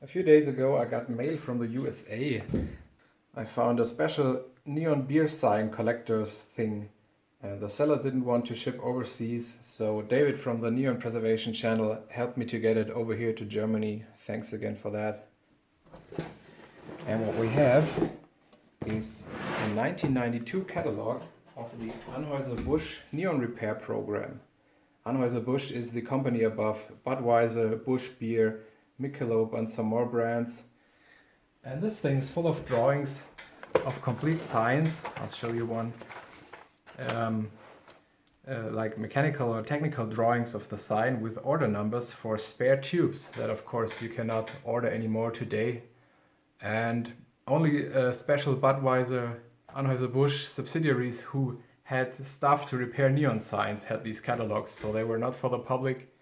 A few days ago I got mail from the USA. I found a special neon beer sign collector's thing. The seller didn't want to ship overseas, so David from the Neon Preservation channel helped me to get it over here to Germany. Thanks again for that. And what we have is a 1992 catalog of the Anheuser Busch Neon Repair Program. Anheuser Busch is the company above Budweiser, Busch Beer, Michelob and some more brands. And this thing is full of drawings of complete signs. I'll show you one. Like mechanical or technical drawings of the sign with order numbers for spare tubes that of course you cannot order anymore today. And only special Budweiser, Anheuser Busch subsidiaries who had staff to repair neon signs had these catalogs, so they were not for the public.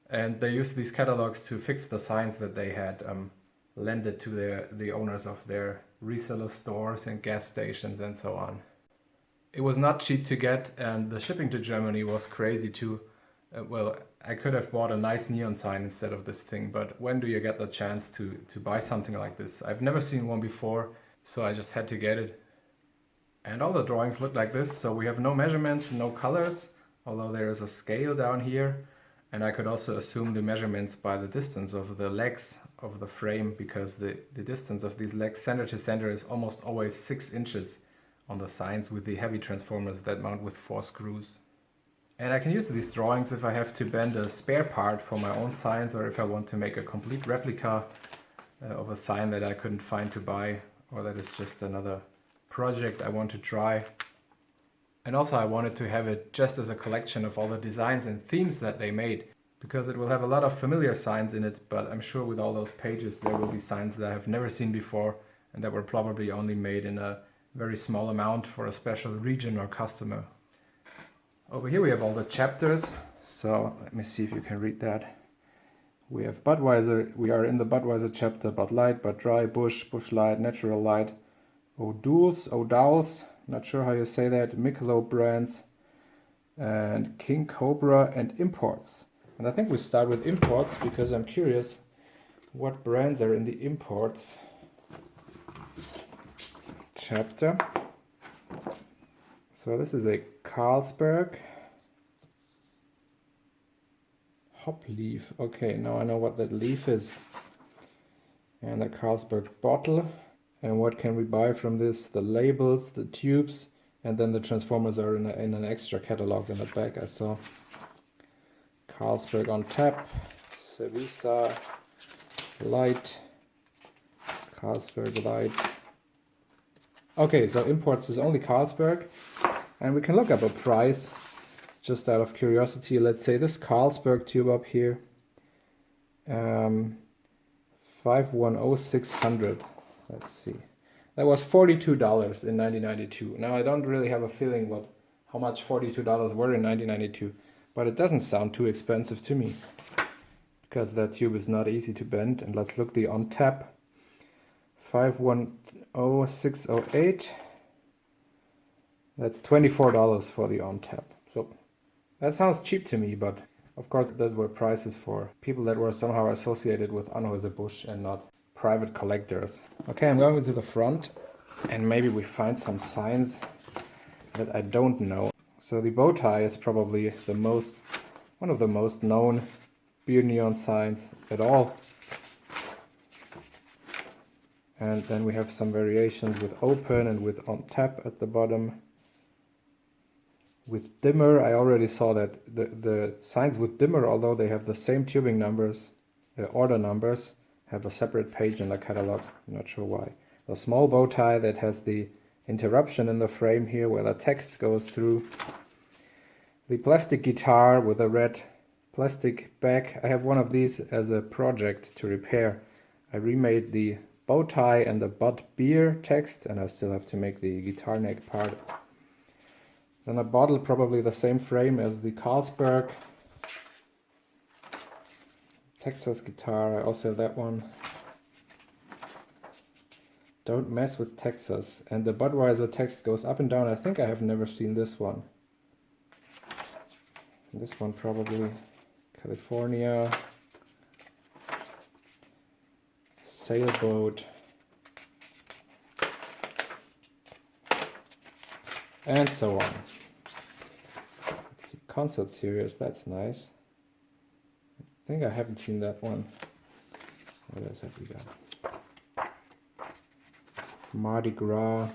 And they used these catalogs to fix the signs that they had lended to the owners of their reseller stores and gas stations and so on. It was not cheap to get, and the shipping to Germany was crazy too. Well, I could have bought a nice neon sign instead of this thing, but when do you get the chance to buy something like this? I've never seen one before, so I just had to get it. And all the drawings look like this, so we have no measurements, no colors, although there is a scale down here. And I could also assume the measurements by the distance of the legs of the frame, because the distance of these legs center to center is almost always 6 inches on the signs with the heavy transformers that mount with 4 screws. And I can use these drawings if I have to bend a spare part for my own signs, or if I want to make a complete replica of a sign that I couldn't find to buy, or that is just another project I want to try. And also I wanted to have it just as a collection of all the designs and themes that they made, because it will have a lot of familiar signs in it, but I'm sure with all those pages there will be signs that I have never seen before and that were probably only made in a very small amount for a special region or customer. Over here we have all the chapters, so let me see if you can read that. We have Budweiser, we are in the Budweiser chapter, Bud Light, Bud Dry, Busch, Busch Light, Natural Light, O'Dowell's, not sure how you say that, Michelob brands, and King Cobra and imports. And I think we start with imports because I'm curious what brands are in the imports chapter. So this is a Carlsberg hop leaf. Okay, now I know what that leaf is. And a Carlsberg bottle. And what can we buy from this? The labels, the tubes, and then the transformers are in an extra catalog in the back. I saw Carlsberg on tap, Cerveza Light, Carlsberg Light. Okay, so imports is only Carlsberg, and we can look up a price just out of curiosity. Let's say this Carlsberg tube up here, 510600. Let's see. That was $42 in 1992. Now I don't really have a feeling how much $42 were in 1992, but it doesn't sound too expensive to me, because that tube is not easy to bend. And let's look the on tap. 510608. That's $24 for the on tap. So that sounds cheap to me, but of course those were prices for people that were somehow associated with Anheuser Busch and not private collectors. Okay, I'm going to the front and maybe we find some signs that I don't know. So the bow tie is probably one of the most known beer neon signs at all. And then we have some variations with open and with on tap at the bottom. With dimmer, I already saw that the signs with dimmer, although they have the same tubing numbers, order numbers, have a separate page in the catalog. I'm not sure why. The small bow tie that has the interruption in the frame here where the text goes through. The plastic guitar with a red plastic back. I have one of these as a project to repair. I remade the bow tie and the Bud Beer text, and I still have to make the guitar neck part. Then a bottle, probably the same frame as the Carlsberg. Texas guitar, I also have that one. Don't mess with Texas. And the Budweiser text goes up and down. I think I have never seen this one. This one probably California. sailboat, and so on. Let's see, concert series, that's nice. I think I haven't seen that one. What else have we got? Mardi Gras,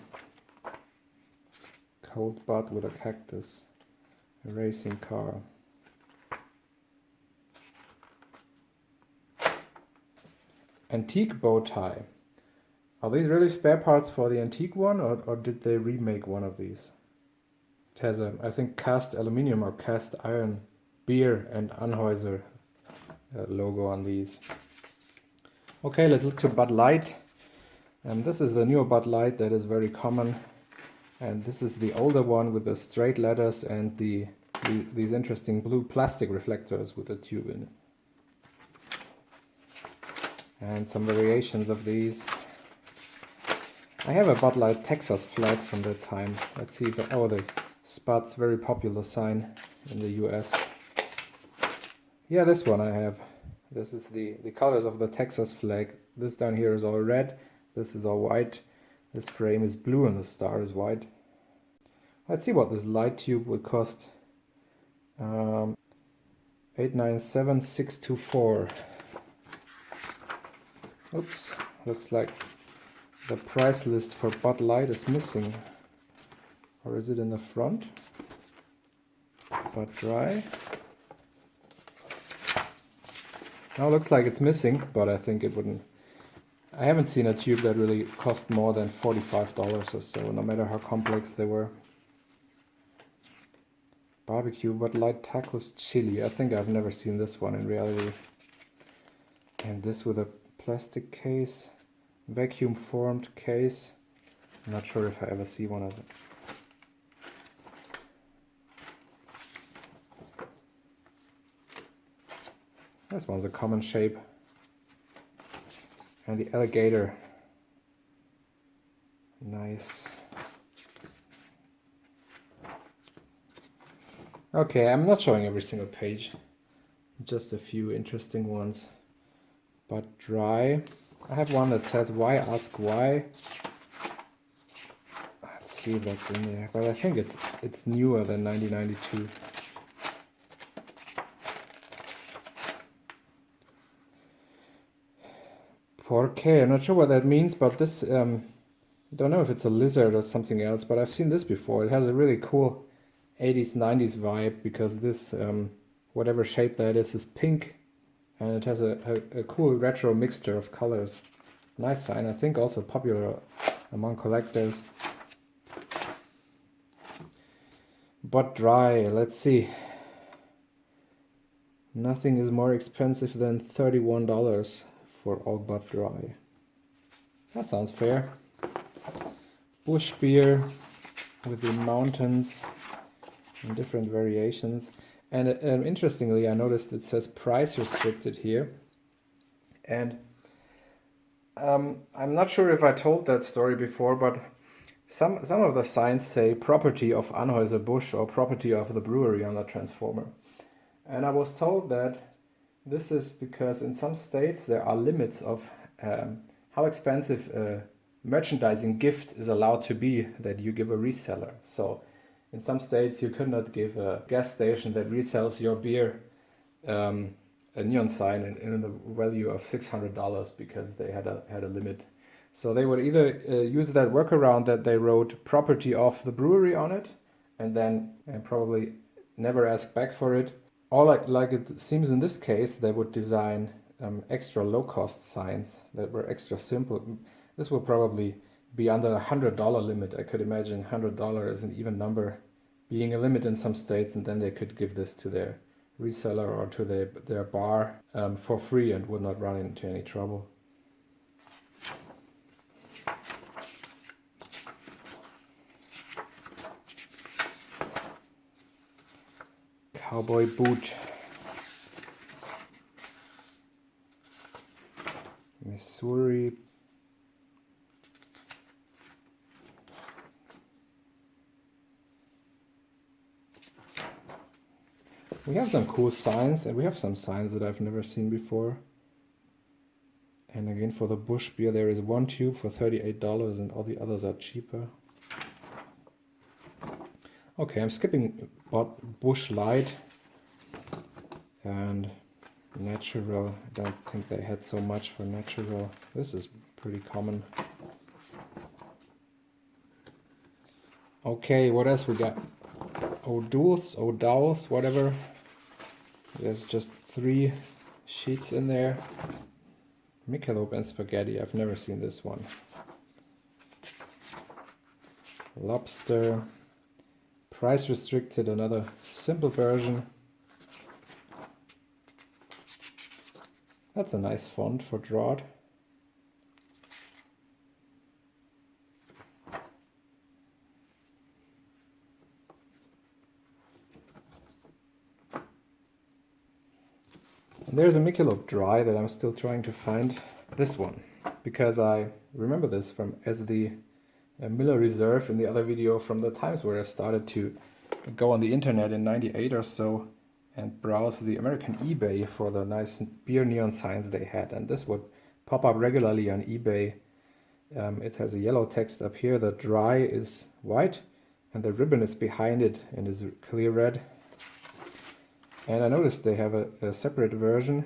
cold butt with a cactus, a racing car. Antique bow tie. Are these really spare parts for the antique one, or did they remake one of these? It has a, I think, cast aluminum or cast iron beer and Anheuser logo on these. Okay, let's look to Bud Light. This is the newer Bud Light that is very common. And this is the older one with the straight letters and these interesting blue plastic reflectors with a tube in it. And some variations of these. I have a Bud Light Texas flag from that time. Let's see if the Spud's very popular sign in the US. Yeah, this one I have. This is the colors of the Texas flag. This down here is all red, this is all white, this frame is blue and the star is white. Let's see what this light tube would cost. 897,624. Oops, looks like the price list for Bud Light is missing. Or is it in the front? Bud Dry. Now looks like it's missing, but I think it wouldn't. I haven't seen a tube that really cost more than $45 or so, no matter how complex they were. Barbecue Bud Light Tacos Chili. I think I've never seen this one in reality. And this with a plastic case, vacuum formed case. I'm not sure if I ever see one of them. This one's a common shape. And the alligator. Nice. Okay, I'm not showing every single page. Just a few interesting ones. But dry. I have one that says why ask why. Let's see if that's in there. But I think it's newer than 1992. Porque, I'm not sure what that means, but this, I don't know if it's a lizard or something else, but I've seen this before. It has a really cool 80s, 90s vibe because this, whatever shape that is pink, and it has a cool retro mixture of colors. Nice sign, I think also popular among collectors. But dry, let's see. Nothing is more expensive than $31 for all but dry. That sounds fair. Busch beer with the mountains in different variations. And interestingly, I noticed it says price restricted here. And I'm not sure if I told that story before, but some of the signs say property of Anheuser Busch or property of the brewery on the transformer. And I was told that this is because in some states there are limits of how expensive a merchandising gift is allowed to be that you give a reseller. So in some states you could not give a gas station that resells your beer a neon sign in the value of $600 because they had a limit. So they would either use that workaround that they wrote property of the brewery on it and then probably never ask back for it. Or like it seems in this case, they would design extra low-cost signs that were extra simple. This will probably be under $100 limit. I could imagine $100 is an even number being a limit in some states, and then they could give this to their reseller or to their bar for free and would not run into any trouble. Cowboy boot. Missouri. We have some cool signs, and we have some signs that I've never seen before. And Again, for the Busch beer, there is one tube for $38 and all the others are cheaper. Okay, I'm skipping Busch Light and Natural. I don't think they had so much for Natural. This is pretty common. Okay, what else we got? O'Dowell's, whatever. There's just 3 sheets in there. Michelob and spaghetti, I've never seen this one. Lobster. Price restricted, another simple version. That's a nice font for draught. And there's a Michelob Dry that I'm still trying to find. This one, because I remember this from as the Miller Reserve in the other video from the times where I started to go on the internet in '98 or so and browse the American eBay for the nice beer neon signs they had, and this would pop up regularly on eBay. It has a yellow text up here, the dry is white and the ribbon is behind it and is clear red. And I noticed they have a separate version.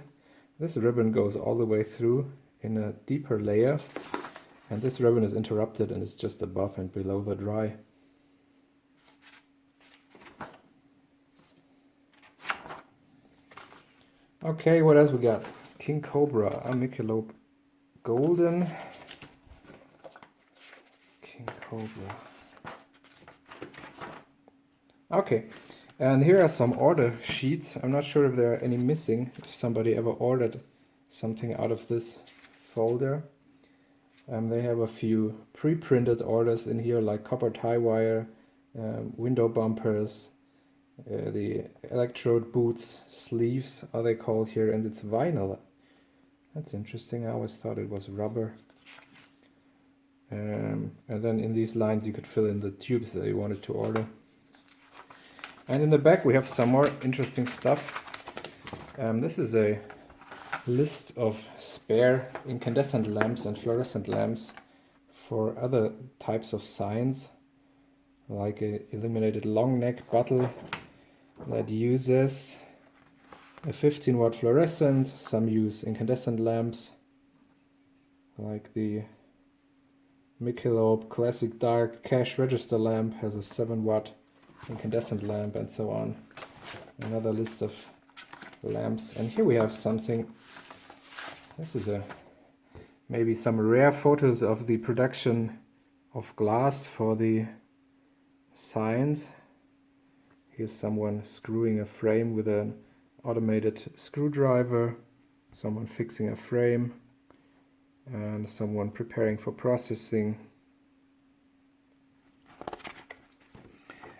This ribbon goes all the way through in a deeper layer, and this ribbon is interrupted and is just above and below the dry. Okay, what else we got? King Cobra, a Michelob Golden. King Cobra. Okay, and here are some order sheets. I'm not sure if there are any missing, if somebody ever ordered something out of this folder. They have a few pre-printed orders in here, like copper tie wire, window bumpers, the electrode boots, sleeves are they called here, and it's vinyl. That's interesting, I always thought it was rubber. And then in these lines you could fill in the tubes that you wanted to order. And in the back we have some more interesting stuff. This is a list of spare incandescent lamps and fluorescent lamps for other types of signs, like a illuminated long neck bottle that uses a 15-watt fluorescent. Some use incandescent lamps, like the Michelob Classic Dark Cash Register lamp has a 7-watt incandescent lamp, and so on. Another list of lamps. And here we have something. This is maybe some rare photos of the production of glass for the signs. Here's someone screwing a frame with an automated screwdriver, someone fixing a frame, and someone preparing for processing.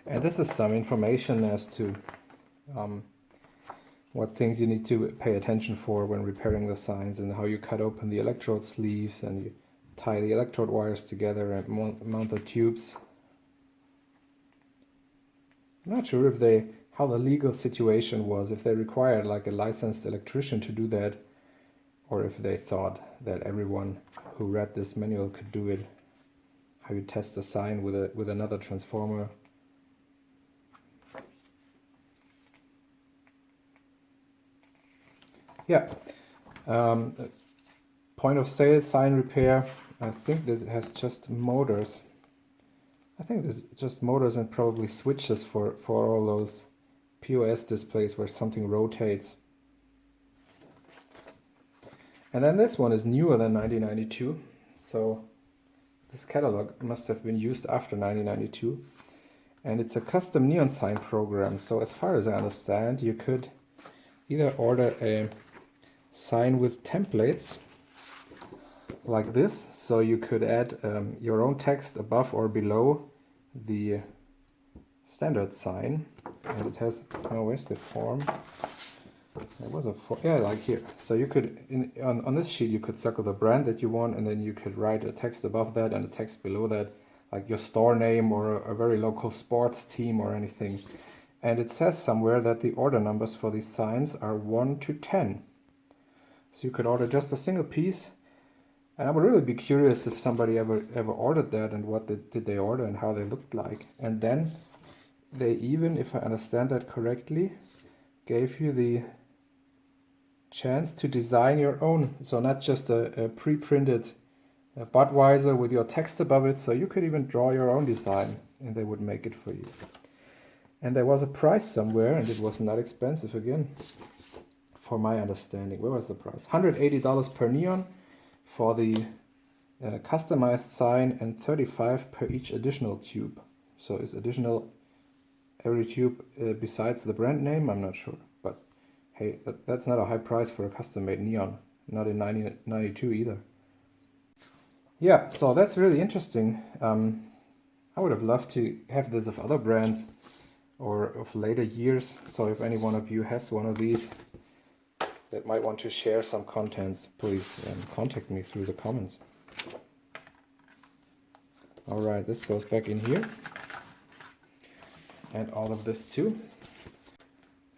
And this is some information as to what things you need to pay attention for when repairing the signs, and how you cut open the electrode sleeves and you tie the electrode wires together and mount the tubes. I'm not sure how the legal situation was, if they required like a licensed electrician to do that, or if they thought that everyone who read this manual could do it. How you test a sign with another transformer. Yeah, point of sale sign repair. I think this has just motors. I think there's just motors and probably switches for all those POS displays where something rotates. And then this one is newer than 1992, so this catalog must have been used after 1992. And it's a custom neon sign program, so as far as I understand, you could either order a sign with templates like this, so you could add your own text above or below the standard sign, and it has, oh, where's the form? There was a form, yeah, like here. So you could, on this sheet, you could circle the brand that you want, and then you could write a text above that and a text below that, like your store name or a very local sports team or anything. And it says somewhere that the order numbers for these signs are 1 to 10. So you could order just a single piece And I would really be curious if somebody ever ordered that, and what did they order and how they looked like. And then they even, if I understand that correctly, gave you the chance to design your own. So not just a pre-printed Budweiser with your text above it, so you could even draw your own design and they would make it for you. And there was a price somewhere, and it was not expensive again, for my understanding. Where was the price? $180 per neon for the customized sign, and $35 per each additional tube. So is additional every tube besides the brand name? I'm not sure, but hey, that's not a high price for a custom-made neon, not in 1992 either. Yeah, so that's really interesting. I would have loved to have this of other brands or of later years. So if any one of you has one of these that might want to share some contents, please contact me through the comments. All right, this goes back in here. And all of this too.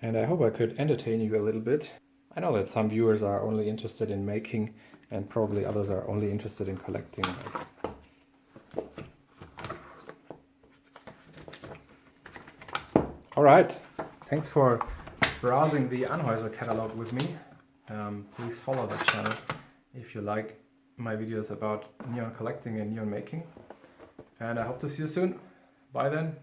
And I hope I could entertain you a little bit. I know that some viewers are only interested in making, and probably others are only interested in collecting. All right, thanks for browsing the Anheuser catalog with me. Please follow the channel if you like my videos about neon collecting and neon making. And I hope to see you soon. Bye then.